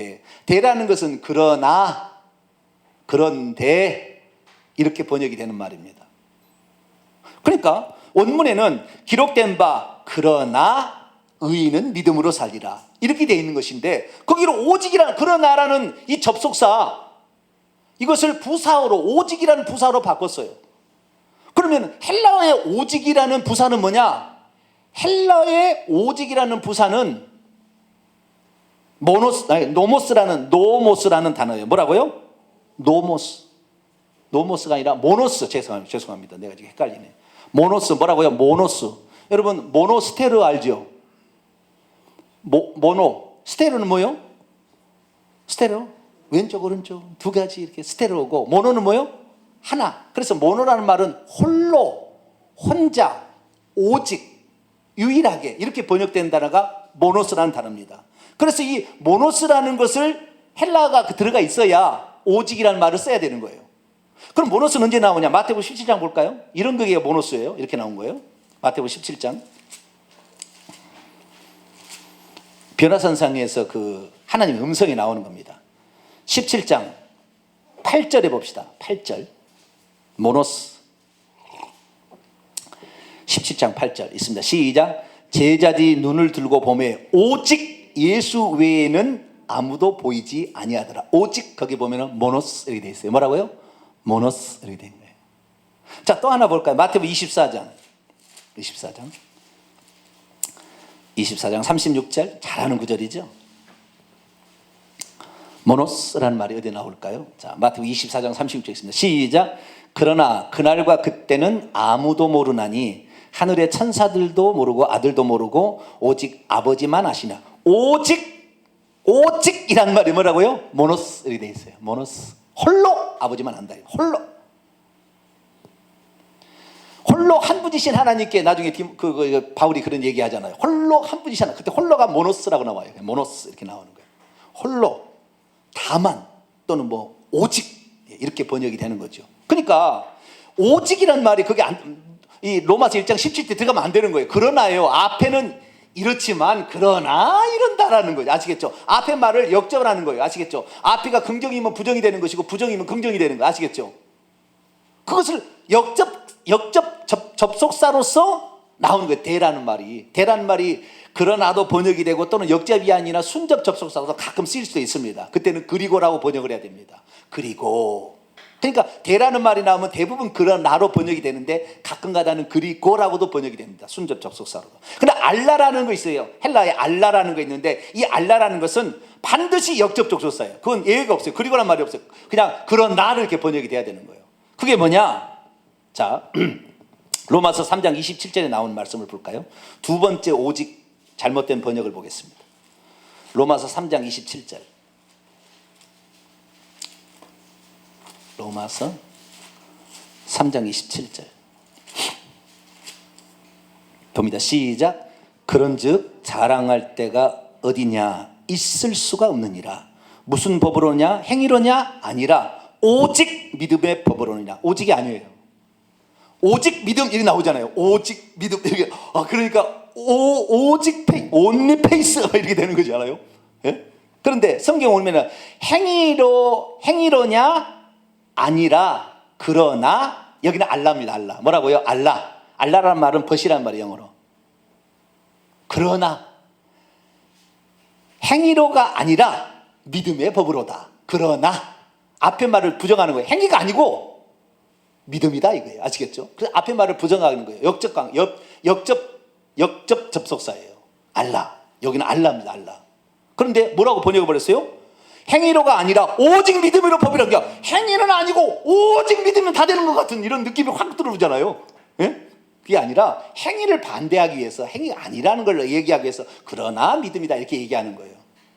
대라는 것은 그러나, 그런데 이렇게 번역이 되는 말입니다. 그러니까 원문에는 기록된 바 그러나 의인은 믿음으로 살리라 이렇게 되어 있는 것인데 거기로 오직이라는 그러나라는 이 접속사 이것을 부사어로 오직이라는 부사어로 바꿨어요. 그러면 헬라어의 오직이라는 부사는 뭐냐? 헬라어의 오직이라는 부사는 노모스라는 단어예요. 뭐라고요? 노모스가 아니라 모노스. 죄송합니다. 내가 지금 헷갈리네. 모노스 뭐라고요? 모노스. 여러분 모노스테르 알죠? 모노 스테레오는 뭐요? 스테레오 왼쪽 오른쪽 두 가지 이렇게 스테레오고 모노는 뭐요? 하나. 그래서 모노라는 말은 홀로, 혼자, 오직, 유일하게 이렇게 번역된 단어가 모노스라는 단어입니다. 그래서 이 모노스라는 것을 헬라어가 들어가 있어야 오직이라는 말을 써야 되는 거예요. 그럼 모노스는 언제 나오냐? 마태복음 17장 볼까요? 이런 거가 모노스예요. 이렇게 나온 거예요. 마태복음 17장. 변화선상에서 그 하나님의 음성이 나오는 겁니다. 17장 8절에 봅시다. 8절. 모노스. 17장 8절 있습니다. 시작. 제자들이 눈을 들고 보매 오직 예수 외에는 아무도 보이지 아니하더라. 오직 거기 보면은 모노스 이렇게 돼 있어요. 뭐라고요? 모노스 이렇게 된 거예요. 자, 또 하나 볼까요? 마태복음 24장 36절 잘하는 구절이죠. 모노스라는 말이 어디 나올까요? 자, 마태복음 24장 36절 있습니다. 시작. 그러나 그날과 그때는 아무도 모르나니 하늘의 천사들도 모르고 아들도 모르고 오직 아버지만 아시나. 오직이란 말이 뭐라고요? 모노스 이렇게 돼 있어요. 모노스. 홀로 아버지만 안다. 홀로 한 분이신 하나님께 나중에 바울이 그런 얘기 하잖아요. 홀로 한 분이신 하나님. 그때 홀로가 모노스라고 나와요. 모노스 이렇게 나오는 거예요. 홀로, 다만 또는 뭐 오직 이렇게 번역이 되는 거죠. 그러니까 오직이란 말이 그게 이 로마서 1장 17절 들어가면 안 되는 거예요. 그러나요. 앞에는 이렇지만 그러나 이런다라는 거죠. 아시겠죠? 앞에 말을 역접을 하는 거예요. 아시겠죠? 앞에가 긍정이면 부정이 되는 것이고 부정이면 긍정이 되는 거 아시겠죠? 그것을 접속사로서 나오는 거예요. 대라는 말이 그러나도 번역이 되고 또는 역접이 아니라 순접 접속사로서 가끔 쓰일 수도 있습니다. 그때는 그리고라고 번역을 해야 됩니다. 그리고 그러니까 대라는 말이 나오면 대부분 그러나로 번역이 되는데 가끔가다는 그리고라고도 번역이 됩니다. 순접 접속사로도. 근데 알라라는 거 있어요. 헬라에 알라라는 거 있는데 이 알라라는 것은 반드시 역접 접속사예요. 그건 예외가 없어요. 그리고란 말이 없어요. 그냥 그러나를 이렇게 번역이 돼야 되는 거예요. 그게 뭐냐? 자, 로마서 3장 27절에 나오는 말씀을 볼까요? 두 번째 오직 잘못된 번역을 보겠습니다. 로마서 3장 27절. 로마서 3장 27절 봅니다. 시작. 그런즉 자랑할 때가 어디냐? 있을 수가 없느니라. 무슨 법으로냐? 행위로냐? 아니라 오직 믿음의 법으로냐. 오직이 아니에요. 오직 믿음 이렇게 나오잖아요. 오직 믿음 이렇게. 그러니까 오직 페이, 온리 페이스가 이렇게 되는 거지 않아요? 예? 그런데 성경 보면 행위로냐? 아니라 그러나 여기는 알라입니다. 알라. 뭐라고요? 알라. 알라라는 말은 벗이라는 말이에요. 영어로. 그러나 행위로가 아니라 믿음의 법으로다. 그러나 앞에 말을 부정하는 거예요. 행위가 아니고 믿음이다 이거예요. 아시겠죠? 그래서 앞에 말을 부정하는 거예요. 역접 접속사예요. 알라. 여기는 알라입니다. 알라. 그런데 뭐라고 번역해 버렸어요? 행위로가 아니라 오직 믿음으로 법이라는 게 행위는 아니고 오직 믿으면 다 되는 것 같은 이런 느낌이 확 들어오잖아요. 예? 그게 아니라 행위를 반대하기 위해서 행위가 아니라는 걸 얘기하기 위해서 그러나 믿음이다 이렇게 얘기하는 거예요.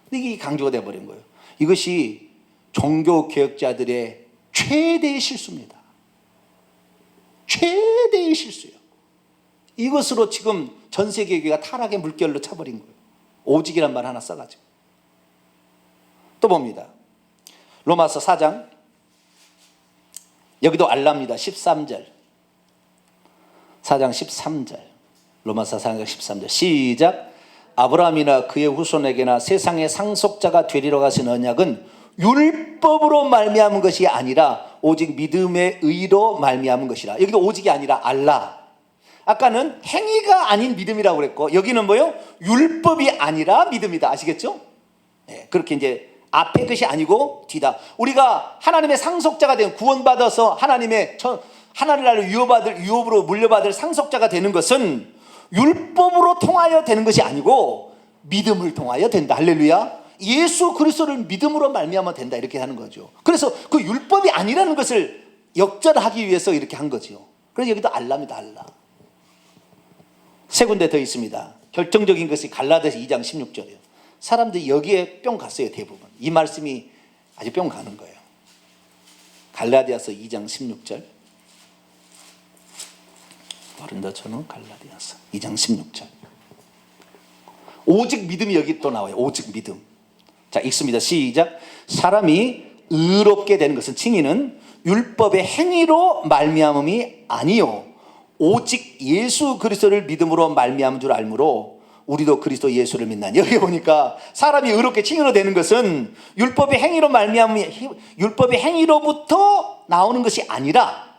근데 이게 강조가 돼버린 거예요. 이것이 종교개혁자들의 최대의 실수입니다. 최대의 실수예요. 이것으로 지금 전 세계 교회가 타락의 물결로 차버린 거예요. 오직이란 말 하나 써가지고. 또 봅니다. 로마서 4장 여기도 알라입니다. 13절 4장 13절 로마서 4장 13절 시작. 아브라함이나 그의 후손에게나 세상의 상속자가 되리로 하신 언약은 율법으로 말미암은 것이 아니라 오직 믿음의 의로 말미암은 것이라. 여기도 오직이 아니라 알라. 아까는 행위가 아닌 믿음이라고 그랬고 여기는 뭐요? 율법이 아니라 믿음이다. 아시겠죠? 네, 그렇게 이제 앞에 것이 아니고 뒤다. 우리가 하나님의 상속자가 된 구원받아서 하나님의 하나님을 유업으로 물려받을 상속자가 되는 것은 율법으로 통하여 되는 것이 아니고 믿음을 통하여 된다. 할렐루야. 예수 그리스도를 믿음으로 말미암아 된다 이렇게 하는 거죠. 그래서 그 율법이 아니라는 것을 역전하기 위해서 이렇게 한 거죠. 그래서 여기도 알라입니다. 알라. 세 군데 더 있습니다. 결정적인 것이 갈라디아서 2장 16절이에요. 사람들이 여기에 뿅 갔어요. 대부분 이 말씀이 아주 뿅 가는 거예요. 갈라디아서 2장 16절 고린도전은 갈라디아서 2장 16절 오직 믿음이 여기 또 나와요. 오직 믿음. 자 읽습니다. 시작. 사람이 의롭게 되는 것은 칭의는 율법의 행위로 말미암음이 아니요 오직 예수 그리스도를 믿음으로 말미암은 줄 알므로 우리도 그리스도 예수를 믿나니. 여기 보니까 사람이 의롭게 칭의로 되는 것은 율법의 행위로 율법의 행위로부터 나오는 것이 아니라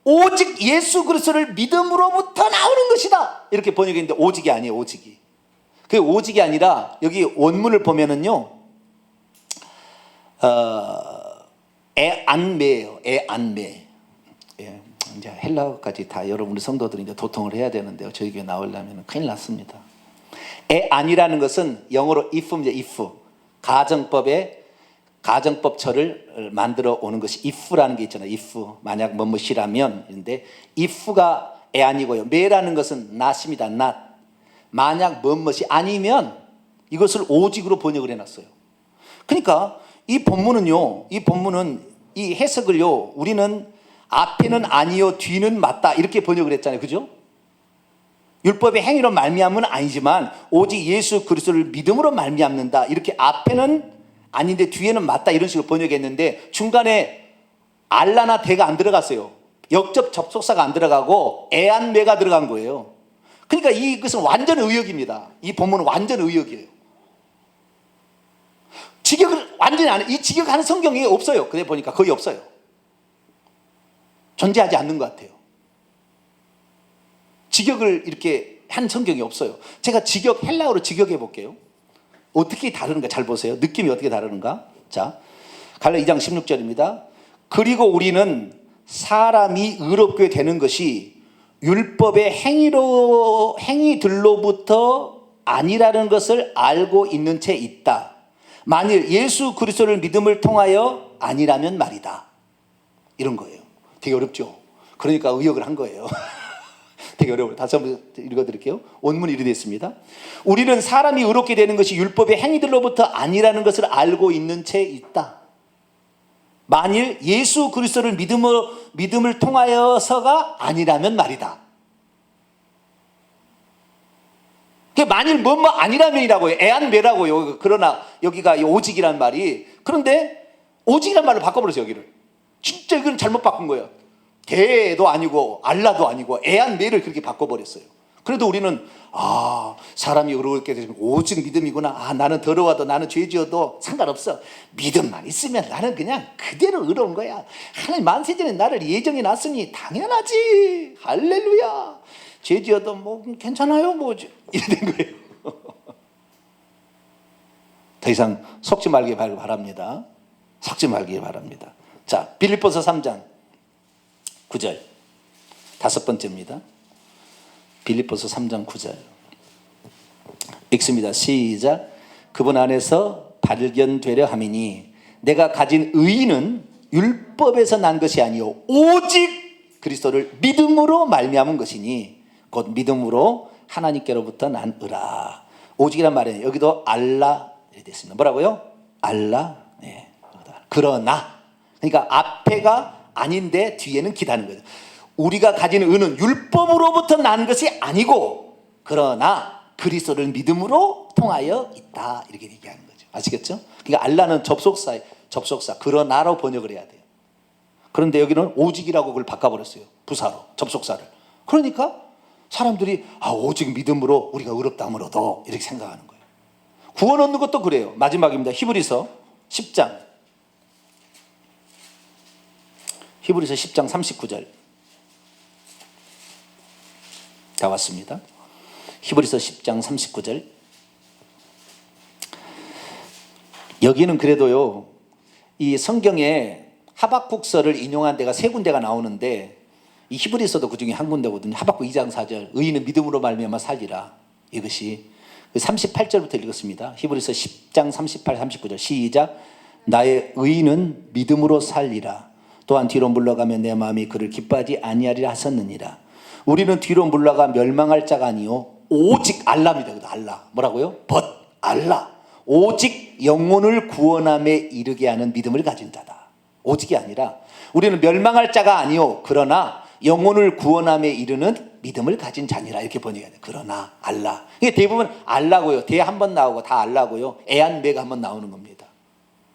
오직 예수 그리스도를 믿음으로부터 나오는 것이다. 이렇게 번역했는데 오직이 아니에요. 오직이. 그 오직이 아니라 여기 원문을 보면은요. 애안매예요. 애안매. 예. 이제 헬라어까지 다 여러분의 성도들이 이제 도통을 해야 되는데요. 저희 교회 나오려면 큰일 났습니다. 애안이라는 것은 영어로 if입니다. if. 가정법처를 만들어 오는 것이 if라는 게 있잖아요. if. 만약 뭐뭐시라면 인데 if가 애안이고요. 매라는 것은 not입니다. not. 만약 뭐뭐시 아니면 이것을 오직으로 번역을 해놨어요. 그러니까 이 본문은 이 해석을요. 우리는 앞에는 아니요 뒤는 맞다 이렇게 번역을 했잖아요. 그죠? 율법의 행위로 말미암은 아니지만 오직 예수 그리스도를 믿음으로 말미암는다. 이렇게 앞에는 아닌데 뒤에는 맞다 이런 식으로 번역했는데 중간에 알라나 대가 안 들어갔어요. 역접 접속사가 안 들어가고 애안매가 들어간 거예요. 그러니까 이것은 완전 의역입니다. 이 본문은 완전 의역이에요. 직역을 완전히 안 해. 이 직역하는 성경이 없어요. 그래 보니까 거의 없어요. 존재하지 않는 것 같아요. 직역을 이렇게 한 성경이 없어요. 제가 헬라어로 직역해 볼게요. 어떻게 다르는가 잘 보세요. 느낌이 어떻게 다르는가. 자, 갈라 2장 16절입니다. 그리고 우리는 사람이 의롭게 되는 것이 율법의 행위들로부터 아니라는 것을 알고 있는 채 있다. 만일 예수 그리스도를 믿음을 통하여 아니라면 말이다. 이런 거예요. 되게 어렵죠. 그러니까 의역을 한 거예요. 되게 어려워요. 다시 한번 읽어드릴게요. 원문이 이렇게 되어 있습니다. 우리는 사람이 의롭게 되는 것이 율법의 행위들로부터 아니라는 것을 알고 있는 채 있다. 만일 예수 그리스도를 믿음을 통하여서가 아니라면 말이다. 만일 뭐뭐 아니라면이라고요. 애안매라고요. 그러나 여기가 오직이란 말이, 그런데 오직이란 말로 바꿔버렸어요. 여기를 진짜 이건 잘못 바꾼 거예요. 대도 아니고 알라도 아니고 애안매를 그렇게 바꿔버렸어요. 그래도 우리는 사람이 의롭게 되면 오직 믿음이구나. 나는 더러워도 나는 죄 지어도 상관없어. 믿음만 있으면 나는 그냥 그대로 의로운 거야. 하나님 만세전에 나를 예정해 놨으니 당연하지. 할렐루야. 죄 지어도 뭐 괜찮아요. 뭐 이래 된 거예요. 더 이상 속지 말길 바랍니다. 속지 말길 바랍니다. 자, 빌립보서 3장 9절 다섯 번째입니다. 빌립보서 3장 9절 읽습니다. 시작. 그분 안에서 발견되려 함이니 내가 가진 의의는 율법에서 난 것이 아니요 오직 그리스도를 믿음으로 말미암은 것이니 곧 믿음으로 하나님께로부터 난 의라. 오직이란 말이에요. 여기도 알라 이렇게 됐습니다. 뭐라고요? 알라. 네. 그러나, 그러니까 앞에가 아닌데 뒤에는 기다는 거죠. 우리가 가진 의는 율법으로부터 난 것이 아니고 그러나 그리스도를 믿음으로 통하여 있다. 이렇게 얘기하는 거죠. 아시겠죠? 그러니까 알라는 접속사, 그러나로 번역을 해야 돼요. 그런데 여기는 오직이라고 그걸 바꿔버렸어요. 부사로, 접속사를. 그러니까 사람들이 오직 믿음으로 우리가 의롭다 함으로도 이렇게 생각하는 거예요. 구원 얻는 것도 그래요. 마지막입니다. 히브리서 10장 39절 다 왔습니다. 히브리서 10장 39절. 여기는 그래도요, 이 성경에 하박국서를 인용한 데가 세 군데가 나오는데 이 히브리서도 그 중에 한 군데거든요. 하박국 2장 4절. 의인은 믿음으로 말미암아 살리라. 이것이 38절부터 읽었습니다. 히브리서 10장 38, 39절 시작. 나의 의인은 믿음으로 살리라. 또한 뒤로 물러가면 내 마음이 그를 기뻐하지 아니하리라 하셨느니라. 우리는 뒤로 물러가 멸망할 자가 아니요 오직 알라입니다. 알라. 뭐라고요? 알라. 오직 영혼을 구원함에 이르게 하는 믿음을 가진 자다. 오직이 아니라 우리는 멸망할 자가 아니요 그러나 영혼을 구원함에 이르는 믿음을 가진 자니라. 이렇게 번역해야 돼요. 그러나 알라. 이게 대부분 알라고요. 대 한 번 나오고 다 알라고요. 애안매가 한 번 나오는 겁니다.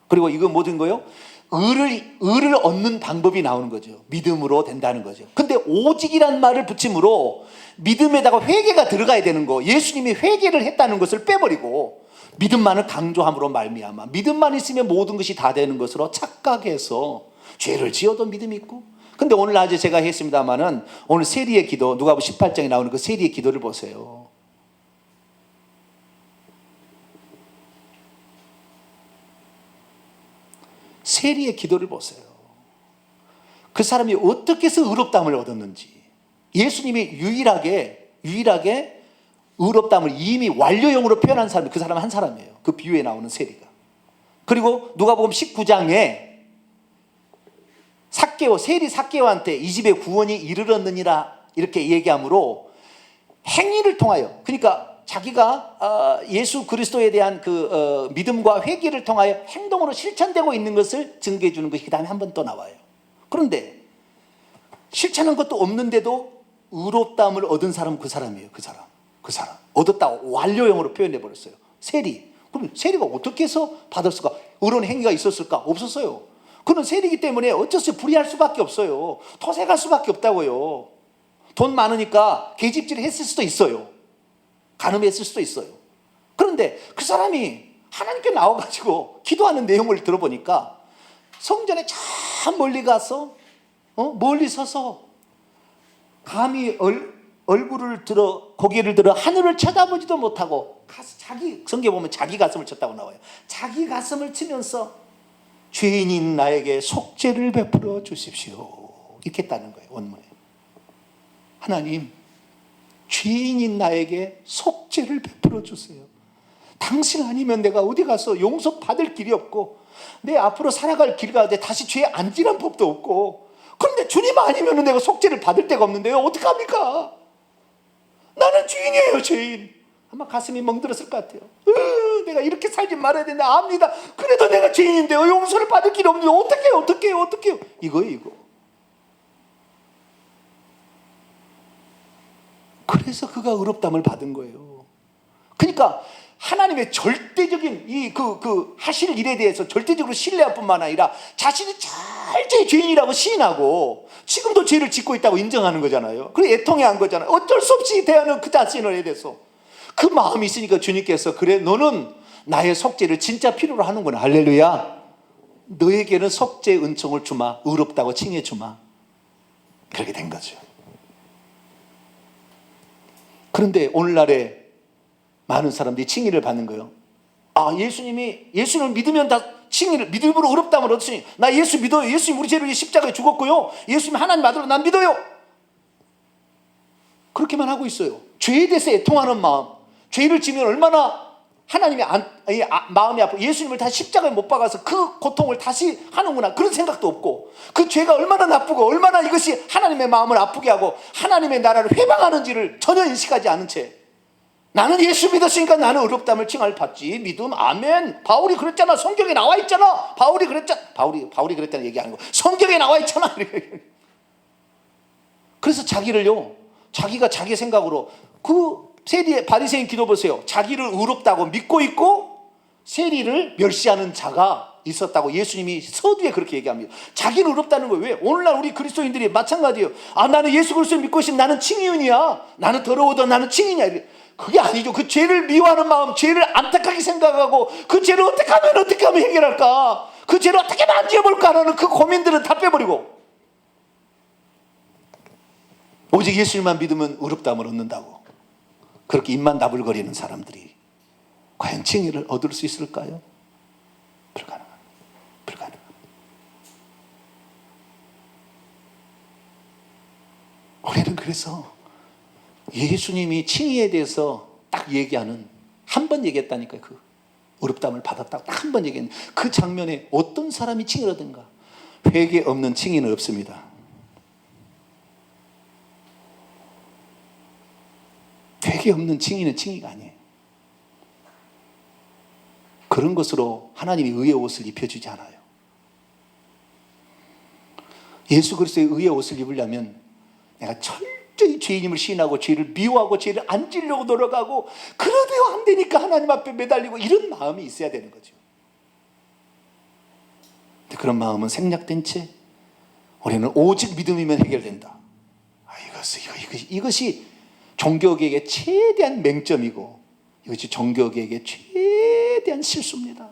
그리고 이거 모든 거요, 의를 얻는 방법이 나오는 거죠. 믿음으로 된다는 거죠. 근데 오직이란 말을 붙임으로 믿음에다가 회개가 들어가야 되는 거, 예수님이 회개를 했다는 것을 빼버리고 믿음만을 강조함으로 말미암아 믿음만 있으면 모든 것이 다 되는 것으로 착각해서 죄를 지어도 믿음이 있고. 근데 오늘 낮에 제가 했습니다마는 오늘 세리의 기도, 누가복음 18장에 나오는 그 세리의 기도를 보세요. 세리의 기도를 보세요. 그 사람이 어떻게 해서 의롭다함을 얻었는지, 예수님이 유일하게 의롭다함을 이미 완료형으로 표현한 사람이 그 사람 한 사람이에요. 그 비유에 나오는 세리가. 그리고 누가복음 19장에 세리 삭개오한테 이 집에 구원이 이르렀느니라 이렇게 얘기하므로 행위를 통하여, 그러니까 자기가 예수 그리스도에 대한 그 믿음과 회개를 통하여 행동으로 실천되고 있는 것을 증거해 주는 것이 그 다음에 한 번 또 나와요. 그런데 실천한 것도 없는데도 의롭다함을 얻은 사람은 그 사람이에요. 그 사람 얻었다 완료형으로 표현해 버렸어요. 세리. 그럼 세리가 어떻게 해서 받았을까? 의로운 행위가 있었을까? 없었어요. 그는 세리이기 때문에 어쩔 수 없이 불의할 수밖에 없어요. 토색할 수밖에 없다고요. 돈 많으니까 계집질을 했을 수도 있어요. 간음했을 수도 있어요. 그런데 그 사람이 하나님께 나와가지고 기도하는 내용을 들어보니까 성전에 참 멀리 가서 멀리 서서 감히 얼굴을 들어 고개를 들어 하늘을 쳐다보지도 못하고 자기 성경에 보면 자기 가슴을 쳤다고 나와요. 자기 가슴을 치면서 죄인인 나에게 속죄를 베풀어 주십시오. 이렇게 했다는 거예요, 원문에. 하나님, 죄인인 나에게 속죄를 베풀어 주세요. 당신 아니면 내가 어디 가서 용서받을 길이 없고 내 앞으로 살아갈 길 가운데 다시 죄에 앉으란 법도 없고, 그런데 주님 아니면 내가 속죄를 받을 데가 없는데요, 어떡합니까? 나는 죄인이에요, 죄인. 아마 가슴이 멍들었을 것 같아요. 내가 이렇게 살지 말아야 된다 압니다. 그래도 내가 죄인인데요, 용서를 받을 길이 없는데 어떡해요. 이거예요, 이거. 그래서 그가 의롭다함을 받은 거예요. 그러니까 하나님의 절대적인 하실 일에 대해서 절대적으로 신뢰할 뿐만 아니라 자신이 철저히 죄인이라고 시인하고 지금도 죄를 짓고 있다고 인정하는 거잖아요. 그래, 애통해한 거잖아요. 어쩔 수 없이 대하는 그 자신에 대해서 그 마음이 있으니까 주님께서, 그래, 너는 나의 속죄를 진짜 필요로 하는구나. 할렐루야. 너에게는 속죄 은총을 주마. 의롭다고 칭해 주마. 그렇게 된 거죠. 그런데 오늘날에 많은 사람들이 칭의를 받는 거예요. 예수님을 믿으면 다 칭의를, 믿음으로 의롭다함을 얻으시니, 나 예수 믿어요. 예수님 우리 죄를 위해 십자가에 죽었고요. 예수님 하나님 아들로 난 믿어요. 그렇게만 하고 있어요. 죄에 대해서 애통하는 마음, 죄를 지면 얼마나 하나님의 마음이 아프고 예수님을 다시 십자가에 못 박아서 그 고통을 다시 하는구나, 그런 생각도 없고, 그 죄가 얼마나 나쁘고 얼마나 이것이 하나님의 마음을 아프게 하고 하나님의 나라를 회방하는지를 전혀 인식하지 않은 채, 나는 예수 믿었으니까 나는 의롭다함을 칭함을 받지. 믿음, 아멘. 바울이 그랬잖아. 성경에 나와 있잖아. 바울이 그랬다는 얘기하는 거. 성경에 나와 있잖아. 그래서 자기가 자기 생각으로, 그 바리새인 기도 보세요. 자기를 의롭다고 믿고 있고 세리를 멸시하는 자가 있었다고 예수님이 서두에 그렇게 얘기합니다. 자기는 의롭다는 거예요. 왜? 오늘날 우리 그리스도인들이 마찬가지예요. 나는 예수 그리스도를 믿고 있으면 나는 칭의인이야. 나는 더러워도 나는 칭의냐. 그게 아니죠. 그 죄를 미워하는 마음, 죄를 안타깝게 생각하고 그 죄를 어떻게 하면 해결할까, 그 죄를 어떻게 만져볼까 하는 그 고민들은 다 빼버리고 오직 예수님만 믿으면 의롭다함을 얻는다고 그렇게 입만 나불거리는 사람들이 과연 칭의를 얻을 수 있을까요? 불가능합니다. 우리는 그래서 예수님이 칭의에 대해서 딱 얘기하는, 한 번 얘기했다니까요. 그 의롭다함을 받았다고 딱 한 번 얘기했는데, 그 장면에 어떤 사람이 칭의를 얻은가? 회개 없는 칭의는 없습니다. 회개 없는 칭의는 칭의가 아니에요. 그런 것으로 하나님이 의의 옷을 입혀주지 않아요. 예수 그리스도의 의의 옷을 입으려면 내가 철저히 죄인임을 시인하고 죄를 미워하고 죄를 안 지려고 노력하고, 그래도 안 되니까 하나님 앞에 매달리고, 이런 마음이 있어야 되는 거죠. 근데 그런 마음은 생략된 채 우리는 오직 믿음이면 해결된다. 이것이 종교개혁의 최대한 맹점이고, 이것이 종교개혁의 최대한 실수입니다.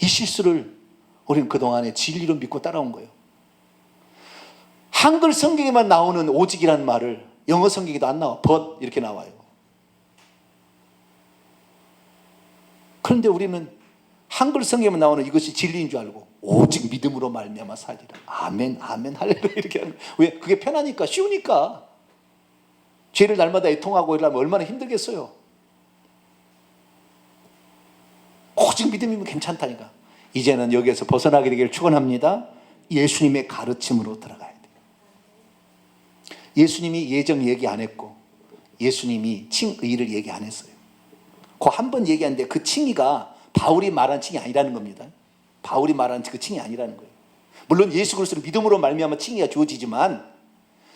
이 실수를 우리는 그동안에 진리로 믿고 따라온 거예요. 한글 성경에만 나오는 오직이라는 말을 영어 성경에도 안 나와. but 이렇게 나와요. 그런데 우리는 한글 성경에만 나오는 이것이 진리인 줄 알고 오직 믿음으로 말미암아 살리라. 아멘, 아멘, 할렐루야 이렇게 하는 거예요. 왜? 그게 편하니까, 쉬우니까. 죄를 날마다 애통하고 이러면 얼마나 힘들겠어요. 오직 믿음이면 괜찮다니까. 이제는 여기에서 벗어나게 되기를 축원합니다. 예수님의 가르침으로 들어가야 돼요. 예수님이 예정 얘기 안 했고 예수님이 칭의를 얘기 안 했어요. 그 한 번 얘기하는데 그 칭의가 바울이 말한 칭이 아니라는 겁니다. 바울이 말한 그 칭이 아니라는 거예요. 물론 예수 그리스도를 믿음으로 말미암아 칭의가 주어지지만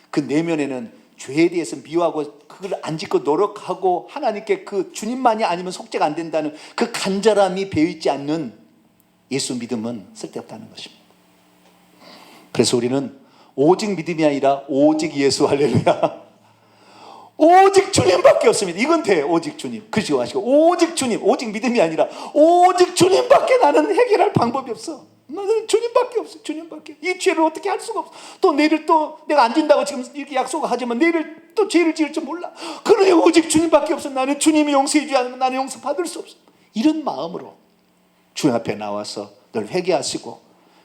그 내면에는 죄에 대해서 미워하고 그걸 안 짓고 노력하고 하나님께 그 주님만이 아니면 속죄가 안 된다는 그 간절함이 배어있지 않는 예수 믿음은 쓸데없다는 것입니다. 그래서 우리는 오직 믿음이 아니라 오직 예수, 할렐루야. 오직 주님밖에 없습니다. 이건 돼. 오직 주님. 그러시고 하시고 오직 주님, 오직 믿음이 아니라 오직 주님밖에 나는 해결할 방법이 없어. 나는 주님밖에 없어. 주님밖에. 이 죄를 어떻게 할 수가 없어. 또 내일 또 내가 안 진다고 지금 이렇게 약속을 하지만 내일 또 죄를 지을 줄 몰라. 그러니 오직 주님밖에 없어. 나는 주님이 용서해 주지 않으면 나는 용서 받을 수 없어. 이런 마음으로 주님 앞에 나와서 회개하시고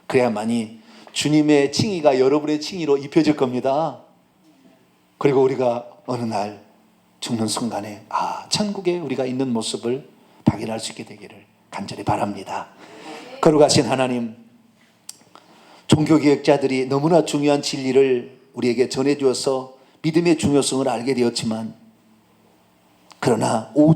그래야만이 주님의 칭의가 여러분의 칭의로 입혀질 겁니다. 그리고 우리가 어느 날 죽는 순간에 천국에 우리가 있는 모습을 발견할 수 있게 되기를 간절히 바랍니다. 거룩하신 하나님, 종교개혁자들이 너무나 중요한 진리를 우리에게 전해주어서 믿음의 중요성을 알게 되었지만, 그러나 오직